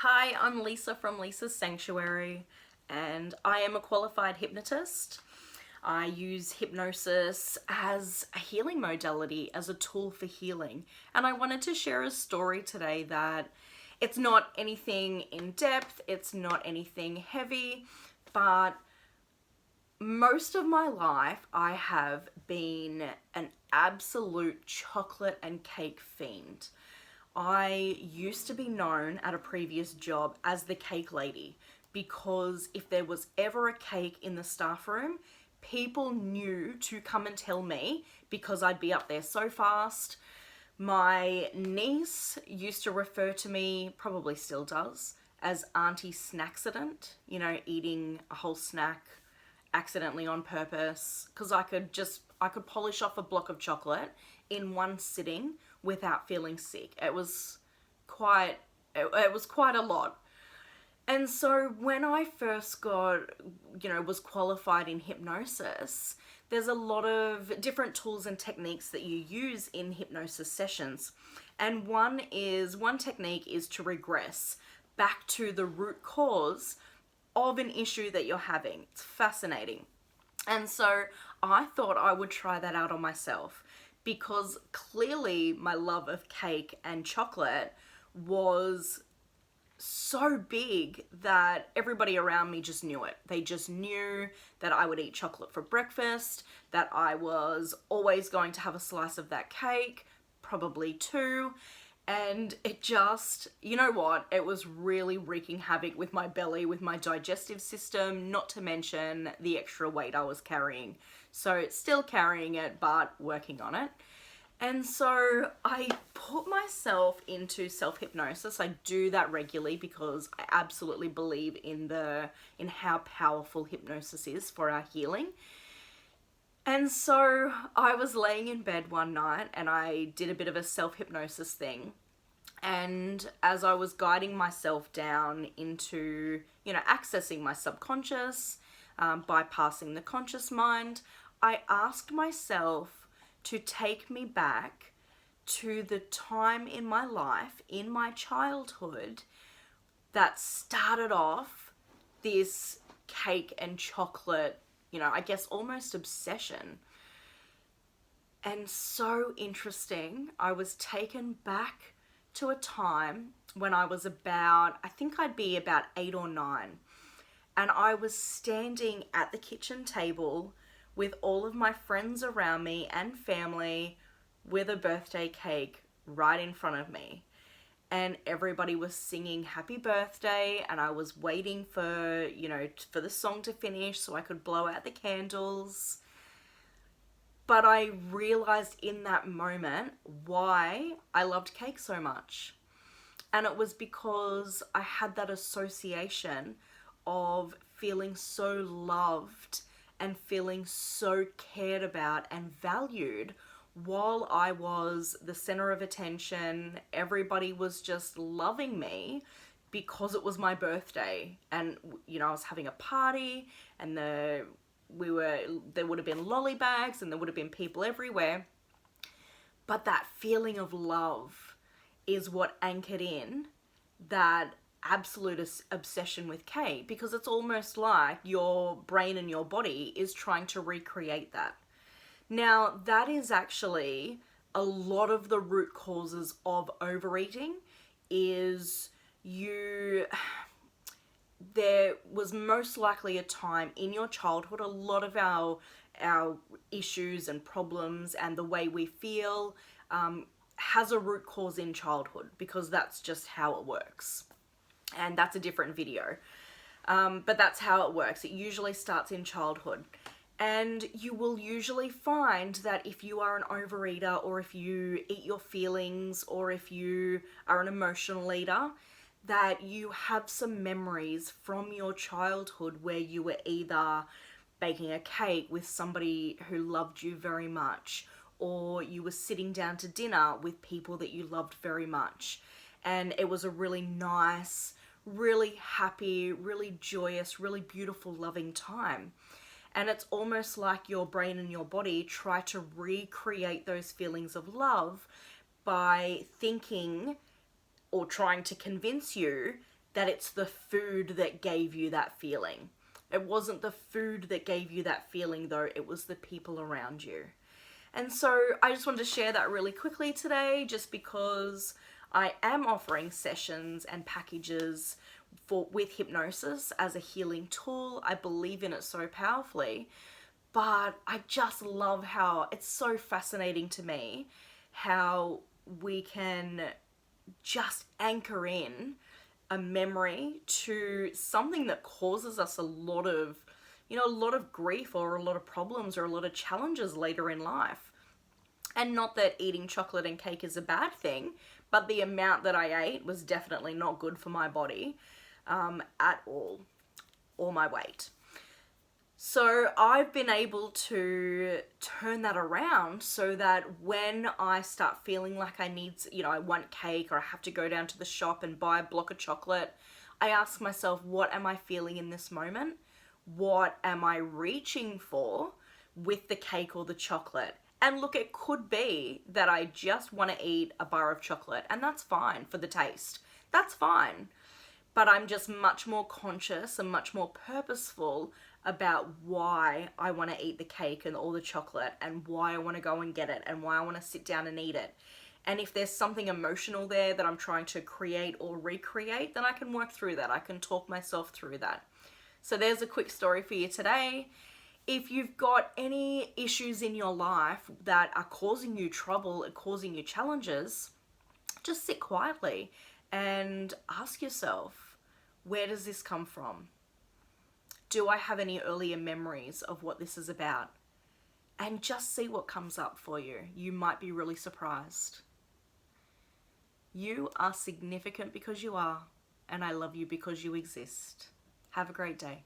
Hi, I'm Lisa from Lisa's Sanctuary, and I am a qualified hypnotist. I use hypnosis as a healing modality, as a tool for healing. And I wanted to share a story today that it's not anything in depth, it's not anything heavy, but most of my life I have been an absolute chocolate and cake fiend. I used to be known at a previous job as the cake lady because if there was ever a cake in the staff room, people knew to come and tell me because I'd be up there so fast. My niece used to refer to me, probably still does, as Auntie Snacksident, eating a whole snack accidentally on purpose because I could polish off a block of chocolate in one sitting without feeling sick. It was quite a lot. And so when I first was qualified in hypnosis, there's a lot of different tools and techniques that you use in hypnosis sessions. And one technique is to regress back to the root cause of an issue that you're having. It's fascinating. And so I thought I would try that out on myself because clearly my love of cake and chocolate was so big that everybody around me just knew it. They just knew that I would eat chocolate for breakfast, that I was always going to have a slice of that cake, probably two. And it just, it was really wreaking havoc with my belly, with my digestive system, not to mention the extra weight I was carrying. So still carrying it, but working on it. And so I put myself into self-hypnosis. I do that regularly because I absolutely believe in how powerful hypnosis is for our healing. And so I was laying in bed one night and I did a bit of a self-hypnosis thing. And as I was guiding myself down into, accessing my subconscious, bypassing the conscious mind, I asked myself to take me back to the time in my life, in my childhood, that started off this cake and chocolate, I guess almost obsession. And so interesting, I was taken back to a time when I was I think I'd be about 8 or 9. And I was standing at the kitchen table with all of my friends around me and family with a birthday cake right in front of me. And everybody was singing happy birthday and I was waiting for the song to finish so I could blow out the candles. But I realized in that moment why I loved cake so much. And it was because I had that association of feeling so loved and feeling so cared about and valued while I was the center of attention. Everybody was just loving me because it was my birthday. And, I was having a party and there would have been lolly bags and there would have been people everywhere. But that feeling of love is what anchored in that absolute obsession with cake, because it's almost like your brain and your body is trying to recreate that. Now, that is actually a lot of the root causes of overeating is there was most likely a time in your childhood, a lot of our issues and problems and the way we feel has a root cause in childhood, because that's just how it works. And that's a different video. But that's how it works. It usually starts in childhood. And you will usually find that if you are an overeater, or if you eat your feelings, or if you are an emotional eater, that you have some memories from your childhood where you were either baking a cake with somebody who loved you very much, or you were sitting down to dinner with people that you loved very much. And it was a really nice, really happy, really joyous, really beautiful, loving time. And it's almost like your brain and your body try to recreate those feelings of love by thinking or trying to convince you that it's the food that gave you that feeling. It wasn't the food that gave you that feeling though, it was the people around you. And so I just wanted to share that really quickly today, just because I am offering sessions and packages with hypnosis as a healing tool. I believe in it so powerfully, but I just love how it's so fascinating to me how we can just anchor in a memory to something that causes us a lot of, a lot of grief or a lot of problems or a lot of challenges later in life. And not that eating chocolate and cake is a bad thing, but the amount that I ate was definitely not good for my body at all, or my weight. So I've been able to turn that around so that when I start feeling like I need, I want cake or I have to go down to the shop and buy a block of chocolate, I ask myself, what am I feeling in this moment? What am I reaching for with the cake or the chocolate? And look, it could be that I just want to eat a bar of chocolate, and that's fine for the taste. That's fine. But I'm just much more conscious and much more purposeful about why I want to eat the cake and all the chocolate, and why I want to go and get it, and why I want to sit down and eat it. And if there's something emotional there that I'm trying to create or recreate, then I can work through that. I can talk myself through that. So there's a quick story for you today. If you've got any issues in your life that are causing you trouble and causing you challenges, just sit quietly and ask yourself, where does this come from? Do I have any earlier memories of what this is about? And just see what comes up for you. You might be really surprised. You are significant because you are, and I love you because you exist. Have a great day.